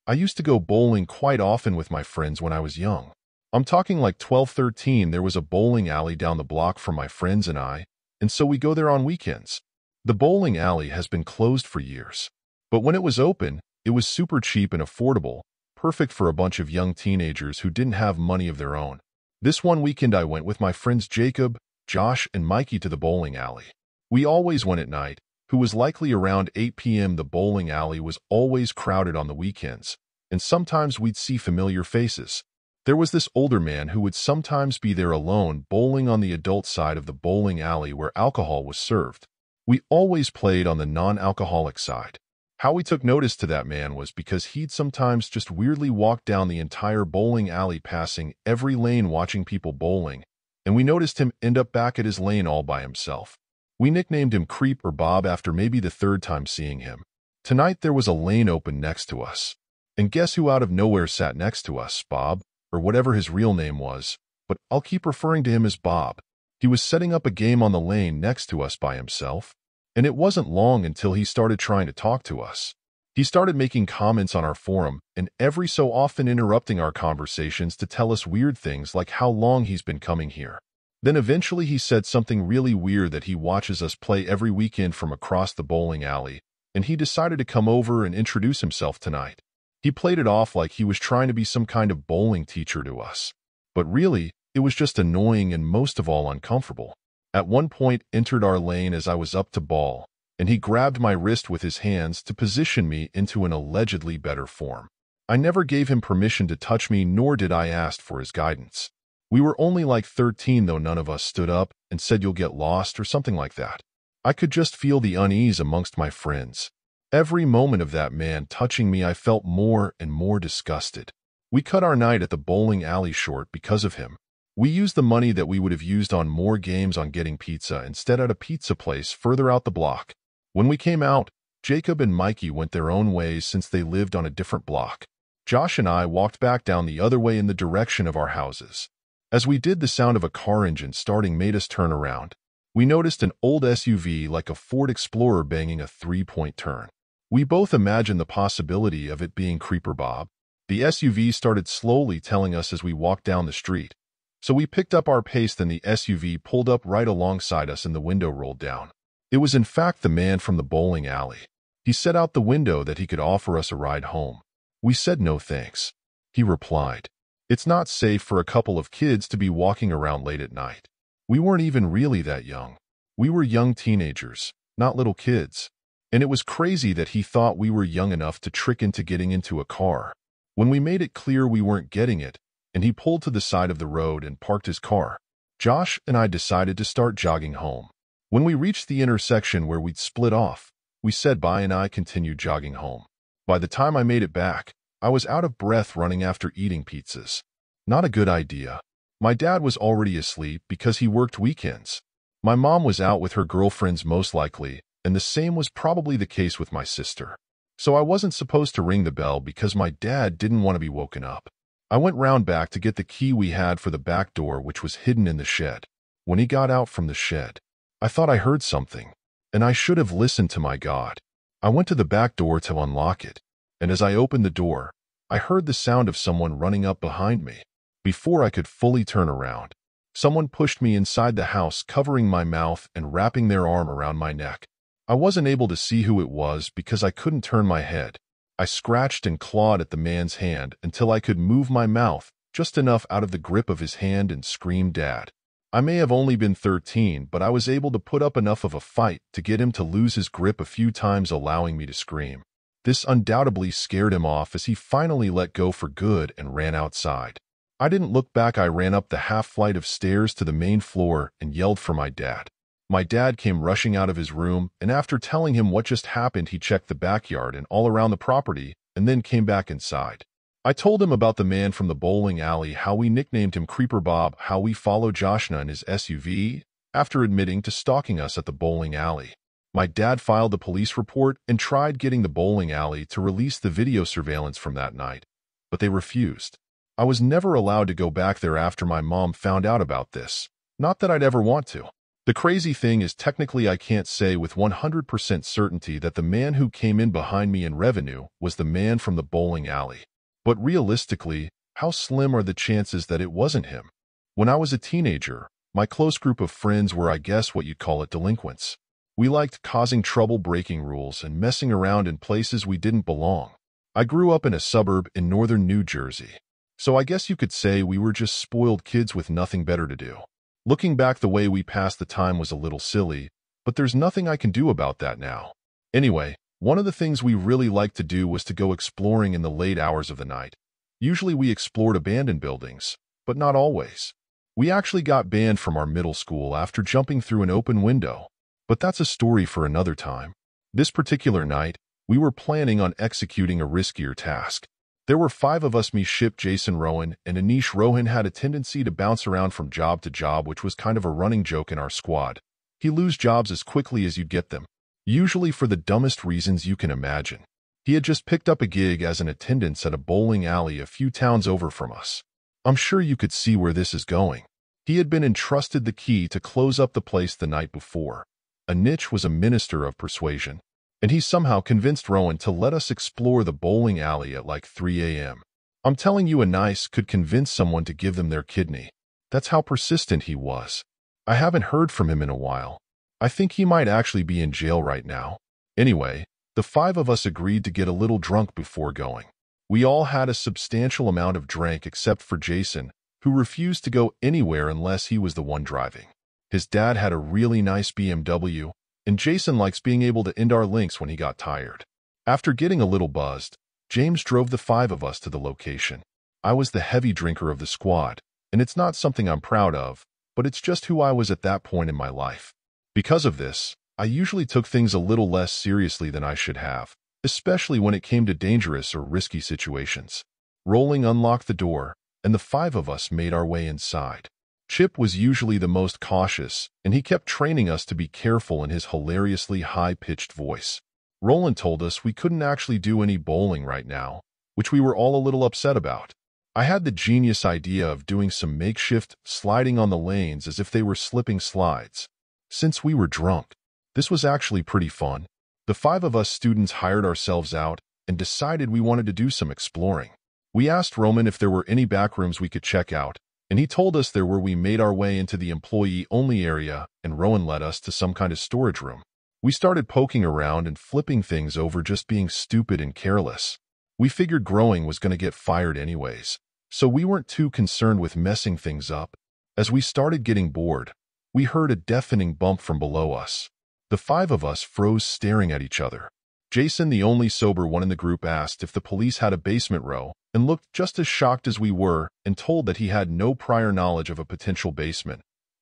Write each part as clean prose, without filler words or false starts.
I used to go bowling quite often with my friends when I was young. I'm talking like 12, 13. There was a bowling alley down the block from my friends and I, and so we go there on weekends. The bowling alley has been closed for years. But when it was open, it was super cheap and affordable, perfect for a bunch of young teenagers who didn't have money of their own. This one weekend I went with my friends Jacob, Josh, and Mikey to the bowling alley. We always went at night, who was likely around 8 p.m. The bowling alley was always crowded on the weekends, and sometimes we'd see familiar faces. There was this older man who would sometimes be there alone bowling on the adult side of the bowling alley where alcohol was served. We always played on the non-alcoholic side. How we took notice to that man was because he'd sometimes just weirdly walk down the entire bowling alley passing every lane watching people bowling, and we noticed him end up back at his lane all by himself. We nicknamed him Creep or Bob after maybe the third time seeing him. Tonight there was a lane open next to us. And guess who out of nowhere sat next to us? Bob, or whatever his real name was, but I'll keep referring to him as Bob. He was setting up a game on the lane next to us by himself. And it wasn't long until he started trying to talk to us. He started making comments on our forum and every so often interrupting our conversations to tell us weird things like how long he's been coming here. Then eventually he said something really weird that he watches us play every weekend from across the bowling alley, and he decided to come over and introduce himself tonight. He played it off like he was trying to be some kind of bowling teacher to us. But really, it was just annoying and most of all uncomfortable. At one point entered our lane as I was up to ball, and he grabbed my wrist with his hands to position me into an allegedly better form. I never gave him permission to touch me, nor did I ask for his guidance. We were only like 13, though none of us stood up and said you'll get lost or something like that. I could just feel the unease amongst my friends. Every moment of that man touching me I felt more and more disgusted. We cut our night at the bowling alley short because of him. We used the money that we would have used on more games on getting pizza instead at a pizza place further out the block. When we came out, Jacob and Mikey went their own ways since they lived on a different block. Josh and I walked back down the other way in the direction of our houses. As we did, the sound of a car engine starting made us turn around. We noticed an old SUV like a Ford Explorer banging a three-point turn. We both imagined the possibility of it being Creeper Bob. The SUV started slowly telling us as we walked down the street. So we picked up our pace, then the SUV pulled up right alongside us and the window rolled down. It was in fact the man from the bowling alley. He said out the window that he could offer us a ride home. We said no thanks. He replied, "It's not safe for a couple of kids to be walking around late at night." We weren't even really that young. We were young teenagers, not little kids. And it was crazy that he thought we were young enough to trick into getting into a car. When we made it clear we weren't getting it, and he pulled to the side of the road and parked his car, Josh and I decided to start jogging home. When we reached the intersection where we'd split off, we said bye and I continued jogging home. By the time I made it back, I was out of breath running after eating pizzas. Not a good idea. My dad was already asleep because he worked weekends. My mom was out with her girlfriends most likely, and the same was probably the case with my sister. So I wasn't supposed to ring the bell because my dad didn't want to be woken up. I went round back to get the key we had for the back door, which was hidden in the shed. When he got out from the shed, I thought I heard something, and I should have listened to my God. I went to the back door to unlock it, and as I opened the door, I heard the sound of someone running up behind me. Before I could fully turn around, someone pushed me inside the house, covering my mouth and wrapping their arm around my neck. I wasn't able to see who it was because I couldn't turn my head. I scratched and clawed at the man's hand until I could move my mouth just enough out of the grip of his hand and scream, "Dad." I may have only been 13, but I was able to put up enough of a fight to get him to lose his grip a few times, allowing me to scream. This undoubtedly scared him off as he finally let go for good and ran outside. I didn't look back. I ran up the half flight of stairs to the main floor and yelled for my dad. My dad came rushing out of his room, and after telling him what just happened, he checked the backyard and all around the property and then came back inside. I told him about the man from the bowling alley, how we nicknamed him Creeper Bob, how we followed Joshna in his SUV, after admitting to stalking us at the bowling alley. My dad filed a police report and tried getting the bowling alley to release the video surveillance from that night, but they refused. I was never allowed to go back there after my mom found out about this. Not that I'd ever want to. The crazy thing is technically I can't say with 100% certainty that the man who came in behind me in revenue was the man from the bowling alley. But realistically, how slim are the chances that it wasn't him? When I was a teenager, my close group of friends were, I guess what you'd call it, delinquents. We liked causing trouble, breaking rules, and messing around in places we didn't belong. I grew up in a suburb in northern New Jersey, so I guess you could say we were just spoiled kids with nothing better to do. Looking back, the way we passed the time was a little silly, but there's nothing I can do about that now. Anyway, one of the things we really liked to do was to go exploring in the late hours of the night. Usually we explored abandoned buildings, but not always. We actually got banned from our middle school after jumping through an open window, but that's a story for another time. This particular night, we were planning on executing a riskier task. There were 5 of us: me, Ship, Jason, Rowan, and Anish. Rowan had a tendency to bounce around from job to job, which was kind of a running joke in our squad. He'd lose jobs as quickly as you'd get them, usually for the dumbest reasons you can imagine. He had just picked up a gig as an attendant at a bowling alley a few towns over from us. I'm sure you could see where this is going. He had been entrusted the key to close up the place the night before. Anish was a minister of persuasion, and he somehow convinced Rowan to let us explore the bowling alley at like 3 a.m. I'm telling you, Anish could convince someone to give them their kidney. That's how persistent he was. I haven't heard from him in a while. I think he might actually be in jail right now. Anyway, the 5 of us agreed to get a little drunk before going. We all had a substantial amount of drink except for Jason, who refused to go anywhere unless he was the one driving. His dad had a really nice BMW, and Jason likes being able to end our links when he got tired. After getting a little buzzed, James drove the 5 of us to the location. I was the heavy drinker of the squad, and it's not something I'm proud of, but it's just who I was at that point in my life. Because of this, I usually took things a little less seriously than I should have, especially when it came to dangerous or risky situations. Rolling unlocked the door, and the 5 of us made our way inside. Chip was usually the most cautious, and he kept training us to be careful in his hilariously high-pitched voice. Roland told us we couldn't actually do any bowling right now, which we were all a little upset about. I had the genius idea of doing some makeshift sliding on the lanes as if they were slipping slides. Since we were drunk, this was actually pretty fun. The 5 of us students hired ourselves out and decided we wanted to do some exploring. We asked Roman if there were any back rooms we could check out, and he told us there were. We made our way into the employee-only area, and Rowan led us to some kind of storage room. We started poking around and flipping things over, just being stupid and careless. We figured Growing was going to get fired anyways, so we weren't too concerned with messing things up. As we started getting bored, we heard a deafening bump from below us. The 5 of us froze, staring at each other. Jason, the only sober one in the group, asked if the police had a basement row, and looked just as shocked as we were, and told that he had no prior knowledge of a potential basement.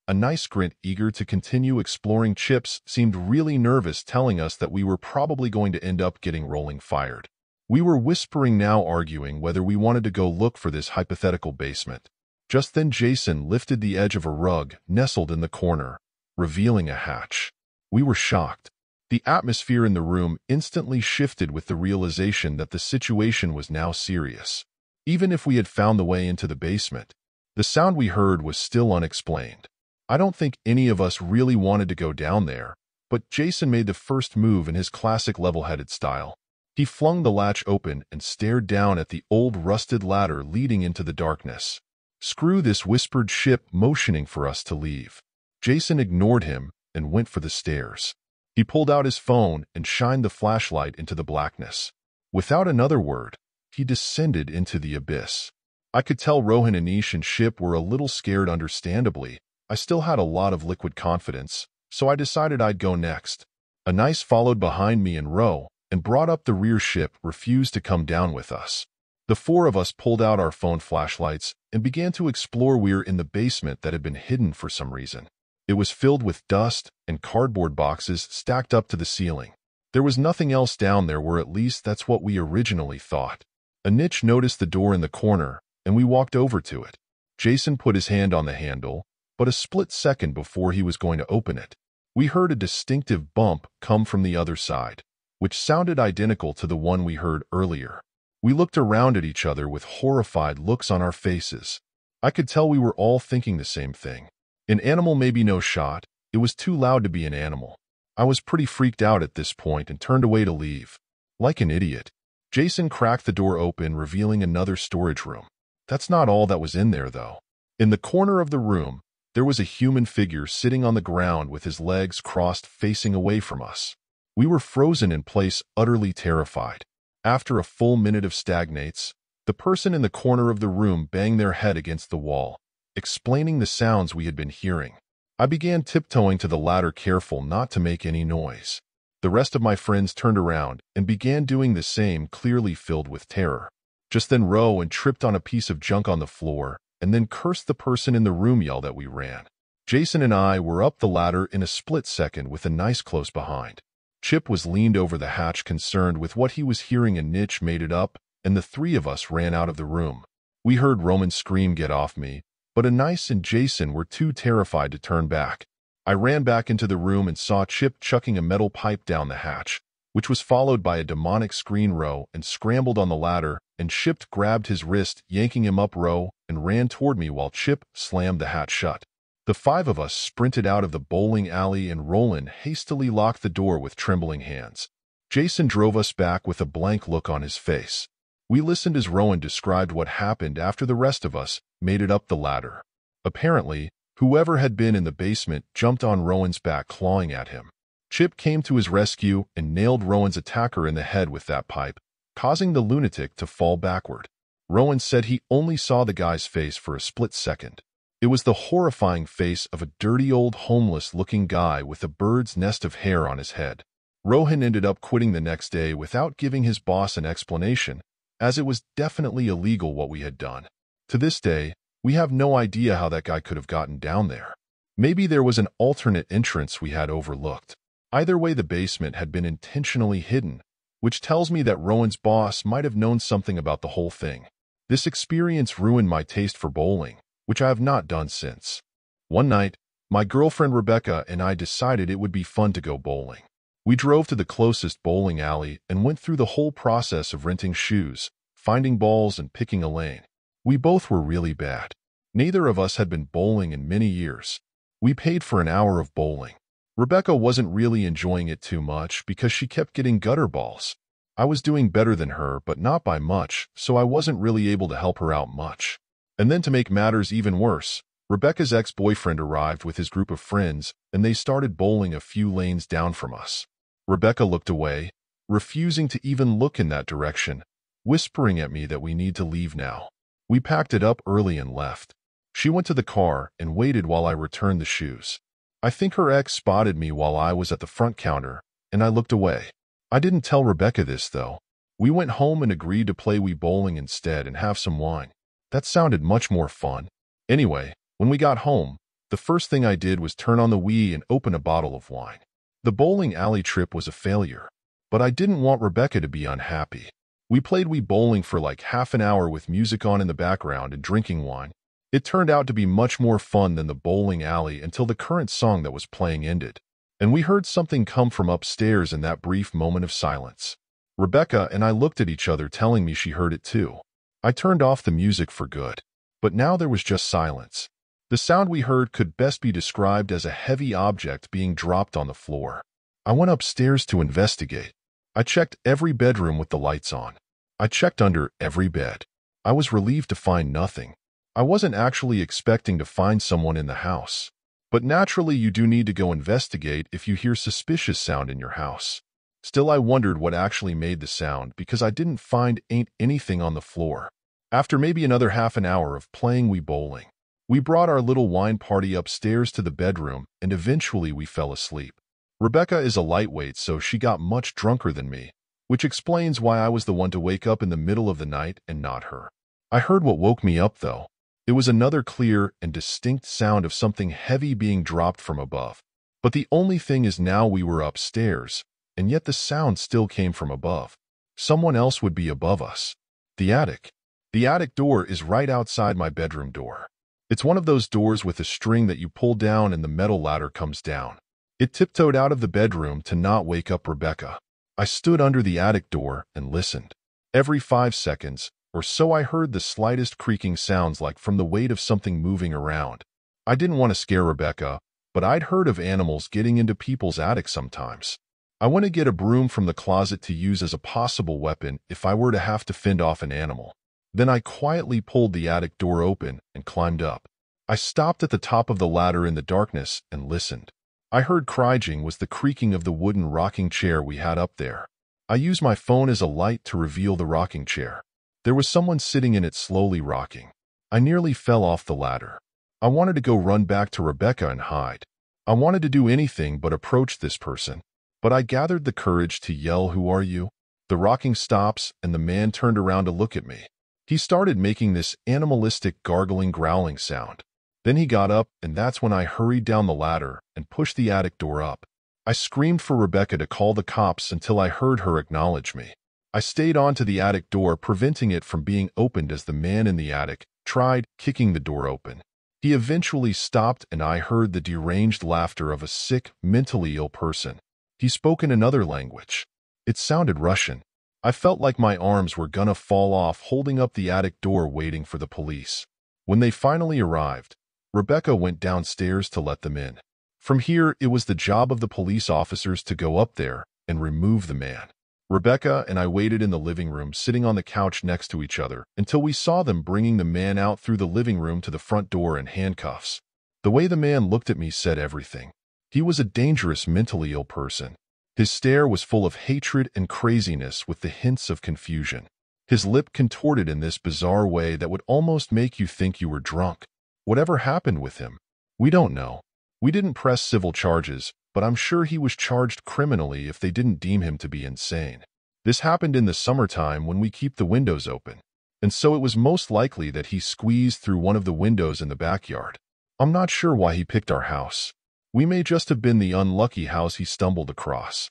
Anish grinned, eager to continue exploring. Chips seemed really nervous, telling us that we were probably going to end up getting Rolling fired. We were whispering now, arguing whether we wanted to go look for this hypothetical basement. Just then Jason lifted the edge of a rug nestled in the corner, revealing a hatch. We were shocked. The atmosphere in the room instantly shifted with the realization that the situation was now serious. Even if we had found the way into the basement, the sound we heard was still unexplained. I don't think any of us really wanted to go down there, but Jason made the first move in his classic level-headed style. He flung the latch open and stared down at the old rusted ladder leading into the darkness. "Screw this," whispered Ship, motioning for us to leave. Jason ignored him and went for the stairs. He pulled out his phone and shined the flashlight into the blackness. Without another word, he descended into the abyss. I could tell Rohan, Anish, and Ship were a little scared. Understandably, I still had a lot of liquid confidence, so I decided I'd go next. Anish followed behind me in row and brought up the rear. Ship refused to come down with us. The 4 of us pulled out our phone flashlights and began to explore. We were in the basement that had been hidden for some reason. It was filled with dust and cardboard boxes stacked up to the ceiling. There was nothing else down there, or at least that's what we originally thought. Anish noticed the door in the corner, and we walked over to it. Jason put his hand on the handle, but a split second before he was going to open it, we heard a distinctive bump come from the other side, which sounded identical to the one we heard earlier. We looked around at each other with horrified looks on our faces. I could tell we were all thinking the same thing. An animal, maybe no shot, It was too loud to be an animal. I was pretty freaked out at this point and turned away to leave. Like an idiot. Jason cracked the door open, revealing another storage room. That's not all that was in there, though. In the corner of the room, there was a human figure sitting on the ground with his legs crossed facing away from us. We were frozen in place, utterly terrified. After a full minute of stagnates, the person in the corner of the room banged their head against the wall, explaining the sounds we had been hearing. I began tiptoeing to the ladder, careful not to make any noise. The rest of my friends turned around and began doing the same, clearly filled with terror. Just then Rowan tripped on a piece of junk on the floor and then cursed the person in the room, yelled that we ran. Jason and I were up the ladder in a split second with a nice close behind. Chip was leaned over the hatch, concerned with what he was hearing, and Nitch made it up, and the three of us ran out of the room. We heard Roman scream, "Get off me," but Anais and Jason were too terrified to turn back. I ran back into the room and saw Chip chucking a metal pipe down the hatch, which was followed by a demonic scream. Row and scrambled on the ladder, and Chip grabbed his wrist, yanking him up. Row and ran toward me while Chip slammed the hatch shut. The five of us sprinted out of the bowling alley, and Roland hastily locked the door with trembling hands. Jason drove us back with a blank look on his face. We listened as Rowan described what happened after the rest of us made it up the ladder. Apparently, whoever had been in the basement jumped on Rowan's back, clawing at him. Chip came to his rescue and nailed Rowan's attacker in the head with that pipe, causing the lunatic to fall backward. Rowan said he only saw the guy's face for a split second. It was the horrifying face of a dirty old homeless-looking guy with a bird's nest of hair on his head. Rohan ended up quitting the next day without giving his boss an explanation, as it was definitely illegal what we had done. To this day, we have no idea how that guy could have gotten down there. Maybe there was an alternate entrance we had overlooked. Either way, the basement had been intentionally hidden, which tells me that Rowan's boss might have known something about the whole thing. This experience ruined my taste for bowling, which I have not done since. One night, my girlfriend Rebecca and I decided it would be fun to go bowling. We drove to the closest bowling alley and went through the whole process of renting shoes, finding balls, and picking a lane. We both were really bad. Neither of us had been bowling in many years. We paid for an hour of bowling. Rebecca wasn't really enjoying it too much because she kept getting gutter balls. I was doing better than her, but not by much, so I wasn't really able to help her out much. And then to make matters even worse, Rebecca's ex-boyfriend arrived with his group of friends, and they started bowling a few lanes down from us. Rebecca looked away, refusing to even look in that direction, whispering at me that we need to leave now. We packed it up early and left. She went to the car and waited while I returned the shoes. I think her ex spotted me while I was at the front counter, and I looked away. I didn't tell Rebecca this, though. We went home and agreed to play Wii bowling instead and have some wine. That sounded much more fun. Anyway, when we got home, the first thing I did was turn on the Wii and open a bottle of wine. The bowling alley trip was a failure, but I didn't want Rebecca to be unhappy. We played Wii bowling for like half an hour with music on in the background and drinking wine. It turned out to be much more fun than the bowling alley until the current song that was playing ended, and we heard something come from upstairs in that brief moment of silence. Rebecca and I looked at each other, telling me she heard it too. I turned off the music for good, but now there was just silence. The sound we heard could best be described as a heavy object being dropped on the floor. I went upstairs to investigate. I checked every bedroom with the lights on. I checked under every bed. I was relieved to find nothing. I wasn't actually expecting to find someone in the house. But naturally, you do need to go investigate if you hear suspicious sound in your house. Still, I wondered what actually made the sound because I didn't find anything on the floor. After maybe another half an hour of playing Wii bowling, we brought our little wine party upstairs to the bedroom, and eventually we fell asleep. Rebecca is a lightweight, so she got much drunker than me, which explains why I was the one to wake up in the middle of the night and not her. I heard what woke me up, though. It was another clear and distinct sound of something heavy being dropped from above. But the only thing is, now we were upstairs, and yet the sound still came from above. Someone else would be above us. The attic. The attic door is right outside my bedroom door. It's one of those doors with a string that you pull down and the metal ladder comes down. It tiptoed out of the bedroom to not wake up Rebecca. I stood under the attic door and listened. Every 5 seconds or so I heard the slightest creaking sounds, like from the weight of something moving around. I didn't want to scare Rebecca, but I'd heard of animals getting into people's attics sometimes. I went to get a broom from the closet to use as a possible weapon if I were to have to fend off an animal. Then I quietly pulled the attic door open and climbed up. I stopped at the top of the ladder in the darkness and listened. I heard crying was the creaking of the wooden rocking chair we had up there. I used my phone as a light to reveal the rocking chair. There was someone sitting in it slowly rocking. I nearly fell off the ladder. I wanted to go run back to Rebecca and hide. I wanted to do anything but approach this person. But I gathered the courage to yell, "Who are you?" The rocking stops and the man turned around to look at me. He started making this animalistic gargling growling sound. Then he got up, and that's when I hurried down the ladder and pushed the attic door up. I screamed for Rebecca to call the cops until I heard her acknowledge me. I stayed onto the attic door, preventing it from being opened as the man in the attic tried kicking the door open. He eventually stopped, and I heard the deranged laughter of a sick, mentally ill person. He spoke in another language. It sounded Russian. I felt like my arms were gonna fall off holding up the attic door waiting for the police. When they finally arrived, Rebecca went downstairs to let them in. From here, it was the job of the police officers to go up there and remove the man. Rebecca and I waited in the living room, sitting on the couch next to each other, until we saw them bringing the man out through the living room to the front door in handcuffs. The way the man looked at me said everything. He was a dangerous, mentally ill person. His stare was full of hatred and craziness with the hints of confusion. His lip contorted in this bizarre way that would almost make you think you were drunk. Whatever happened with him? We don't know. We didn't press civil charges, but I'm sure he was charged criminally if they didn't deem him to be insane. This happened in the summertime when we keep the windows open, and so it was most likely that he squeezed through one of the windows in the backyard. I'm not sure why he picked our house. We may just have been the unlucky house he stumbled across.